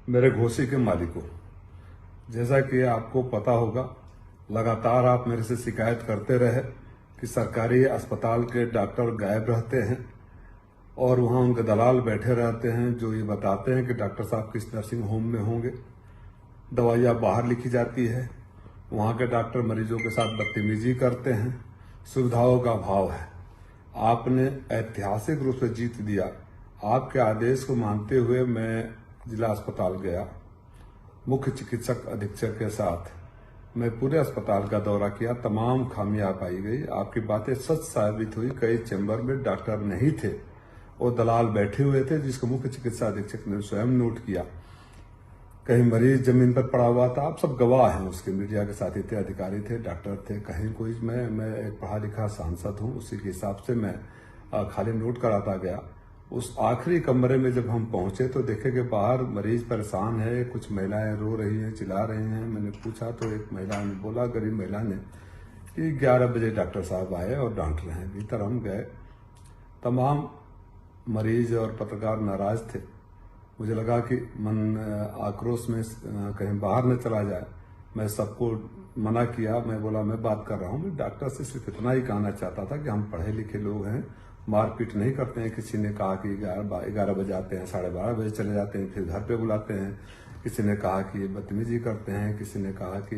मेरे घोसी के मालिकों, जैसा कि आपको पता होगा, लगातार आप मेरे से शिकायत करते रहे कि सरकारी अस्पताल के डॉक्टर गायब रहते हैं और वहां उनके दलाल बैठे रहते हैं जो ये बताते हैं कि डॉक्टर साहब किस नर्सिंग होम में होंगे। दवाइयाँ बाहर लिखी जाती है, वहां के डॉक्टर मरीजों के साथ बदतमीजी करते हैं, सुविधाओं का अभाव है। आपने ऐतिहासिक रूप से जीत दिया। आपके आदेश को मानते हुए मैं जिला अस्पताल गया, मुख्य चिकित्सक अधीक्षक के साथ मैं पूरे अस्पताल का दौरा किया। तमाम खामियां पाई गई। आपकी बातें सच साबित हुई। कई चैम्बर में डॉक्टर नहीं थे और दलाल बैठे हुए थे, जिसको मुख्य चिकित्सा अधीक्षक ने स्वयं नोट किया। कहीं मरीज जमीन पर पड़ा हुआ था। आप सब गवाह हैं उसके, मीडिया के साथी थे, अधिकारी थे, डॉक्टर थे। कहीं कोई मैं एक पढ़ा लिखा सांसद हूं, उसी के हिसाब से मैं खाली नोट कराता गया। उस आखिरी कमरे में जब हम पहुंचे तो देखे कि बाहर मरीज परेशान है, कुछ महिलाएं रो रही हैं, चिल्ला रही हैं। मैंने पूछा तो एक महिला ने बोला, गरीब महिला ने, कि 11 बजे डॉक्टर साहब आए और डांट रहे हैं। भीतर हम गए, तमाम मरीज और पत्रकार नाराज थे। मुझे लगा कि मन आक्रोश में कहीं बाहर न चला जाए। मैं सबको मना किया। मैं बोला मैं बात कर रहा हूं, मैं डॉक्टर से सिर्फ इतना ही कहना चाहता था कि हम पढ़े लिखे लोग हैं, मारपीट नहीं करते हैं। किसी ने कहा कि 11 बजे आते हैं, 12:30 बजे चले जाते हैं, फिर घर पे बुलाते हैं। किसी ने कहा कि बदतमीजी करते हैं, किसी ने कहा कि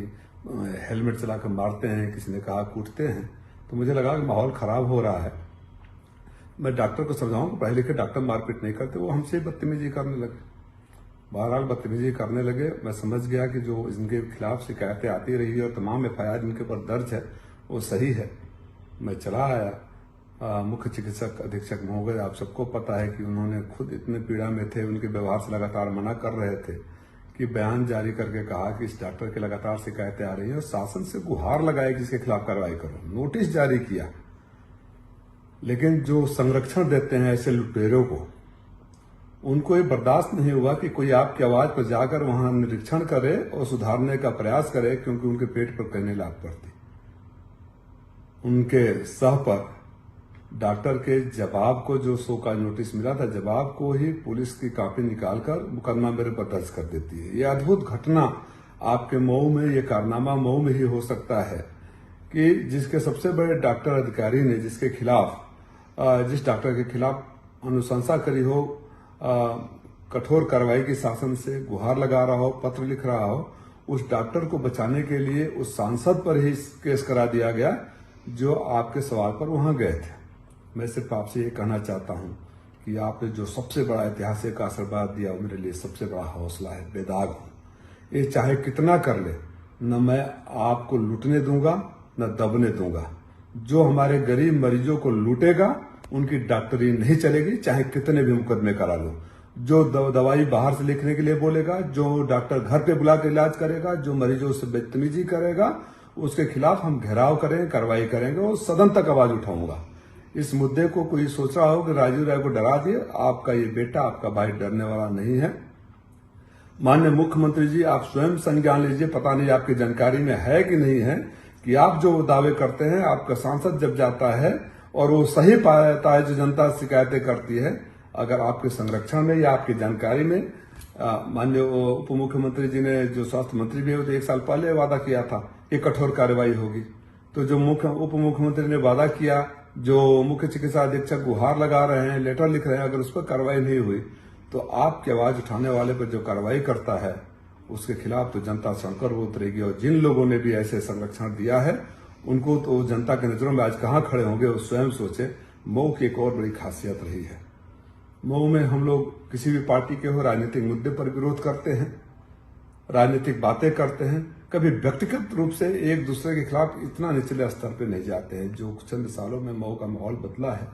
हेलमेट चला कर मारते हैं, किसी ने कहा कूटते हैं। तो मुझे लगा कि माहौल खराब हो रहा है। मैं डॉक्टर को समझाऊं कि पढ़े लिखे डॉक्टर मारपीट नहीं करते। वो हमसे बदतमीजी करने लगे, बहरहाल बदतमीजी करने लगे। मैं समझ गया कि जो इनके खिलाफ शिकायतें आती रही और तमाम FIR इनके ऊपर दर्ज है वो सही है। मैं चला आया। मुख्य चिकित्सक अधीक्षक महोदय, आप सबको पता है कि उन्होंने खुद इतने पीड़ा में थे, उनके व्यवहार से लगातार मना कर रहे थे कि बयान जारी करके कहा कि इस डॉक्टर की लगातार शिकायतें आ रही हैं और शासन से गुहार लगाई कि इसके खिलाफ कार्रवाई करो। नोटिस जारी किया, लेकिन जो संरक्षण देते हैं ऐसे लुटेरों को, उनको ये बर्दाश्त नहीं हुआ कि कोई आपकी आवाज पर जाकर वहां निरीक्षण करे और सुधारने का प्रयास करे, क्योंकि उनके पेट पर कहने लाग पड़ती। उनके सह पर डॉक्टर के जवाब को, जो शो का नोटिस मिला था, जवाब को ही पुलिस की कॉपी निकालकर मुकदमा मेरे पर दर्ज कर देती है। ये अद्भुत घटना आपके मऊ में, ये कारनामा मऊ में ही हो सकता है कि जिसके सबसे बड़े डॉक्टर अधिकारी ने, जिसके खिलाफ, जिस डॉक्टर के खिलाफ अनुशंसा करी हो, कठोर कार्रवाई की शासन से गुहार लगा रहा हो, पत्र लिख रहा हो, उस डॉक्टर को बचाने के लिए उस सांसद पर ही केस करा दिया गया जो आपके सवाल पर वहां गए थे। मैं सिर्फ आपसे ये कहना चाहता हूं कि आपने जो सबसे बड़ा ऐतिहासिक आशीर्वाद दिया, वो मेरे लिए सबसे बड़ा हौसला है। बेदाग हूं, ये चाहे कितना कर ले, न मैं आपको लूटने दूंगा न दबने दूंगा। जो हमारे गरीब मरीजों को लूटेगा उनकी डॉक्टरी नहीं चलेगी, चाहे कितने भी मुकदमे करा लो। जो दवाई बाहर से लिखने के लिए बोलेगा, जो डॉक्टर घर पे बुला के इलाज करेगा, जो मरीजों से बदतमीजी करेगा, उसके खिलाफ हम घेराव करेंगे, कार्रवाई करेंगे और सदन तक आवाज उठाऊंगा। इस मुद्दे को कोई सोच रहा हो कि राजीव राय को डरा दिए, आपका ये बेटा, आपका भाई डरने वाला नहीं है। माननीय मुख्यमंत्री जी, आप स्वयं संज्ञान लीजिए, पता नहीं आपकी जानकारी में है कि नहीं है, कि आप जो दावे करते हैं, आपका सांसद जब जाता है और वो सही पाता है जो जनता शिकायतें करती है, अगर आपके संरक्षण में या आपकी जानकारी में, माननीय उप मुख्यमंत्री जी ने, जो स्वास्थ्य मंत्री भी है, तो 1 साल पहले वादा किया था कि कठोर कार्रवाई होगी। तो जो उप मुख्यमंत्री ने वादा किया, जो मुख्य चिकित्सा अधीक्षक गुहार लगा रहे हैं, लेटर लिख रहे हैं, अगर उस पर कार्रवाई नहीं हुई तो आपकी आवाज उठाने वाले पर जो कार्रवाई करता है उसके खिलाफ तो जनता सड़कों पर उतरेगी। और जिन लोगों ने भी ऐसे संरक्षण दिया है उनको तो जनता की नजरों में आज कहां खड़े होंगे, वो स्वयं सोचे। मऊ की एक और बड़ी खासियत रही है, मऊ में हम लोग किसी भी पार्टी के हो, राजनीतिक मुद्दे पर विरोध करते हैं, राजनीतिक बातें करते हैं, कभी व्यक्तिगत रूप से एक दूसरे के खिलाफ इतना निचले स्तर पर नहीं जाते हैं। जो चंद सालों में मऊ का माहौल बदला है,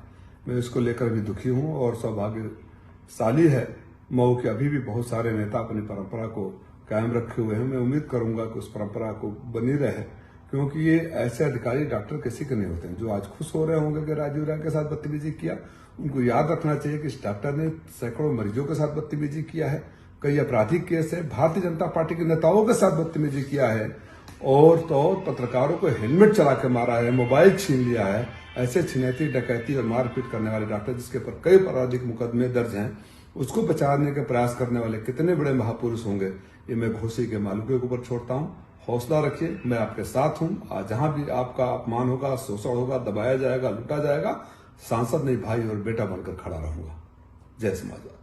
मैं इसको लेकर भी दुखी हूं और सौभाग्यशाली है मऊ के अभी भी बहुत सारे नेता अपनी परंपरा को कायम रखे हुए हैं। मैं उम्मीद करूंगा कि उस परंपरा को बनी रहे, क्योंकि ये ऐसे अधिकारी डॉक्टर किसी के नहीं होते हैं। जो आज खुश हो रहे होंगे कि राजीव राय के साथ बदतमीजी किया, उनको याद रखना चाहिए कि इस डॉक्टर ने सैकड़ों मरीजों के साथ बदतमीजी किया है, कई आपराधिक केस है, भारतीय जनता पार्टी के नेताओं के साथ बदतमीजी किया है, और तो पत्रकारों को हेलमेट चला के मारा है, मोबाइल छीन लिया है। ऐसे छिनैती, डकैती और मारपीट करने वाले डॉक्टर, जिसके ऊपर कई आपराधिक मुकदमे दर्ज हैं, उसको बचाने के प्रयास करने वाले कितने बड़े महापुरुष होंगे, ये मैं घोसी के मालिकों के ऊपर छोड़ता हूं। हौसला रखिए, मैं आपके साथ हूं। आज जहां भी आपका अपमान होगा, शोषण होगा, दबाया जाएगा, लूटा जाएगा, सांसद नहीं भाई और बेटा बनकर खड़ा रहूंगा। जय समाजवाद।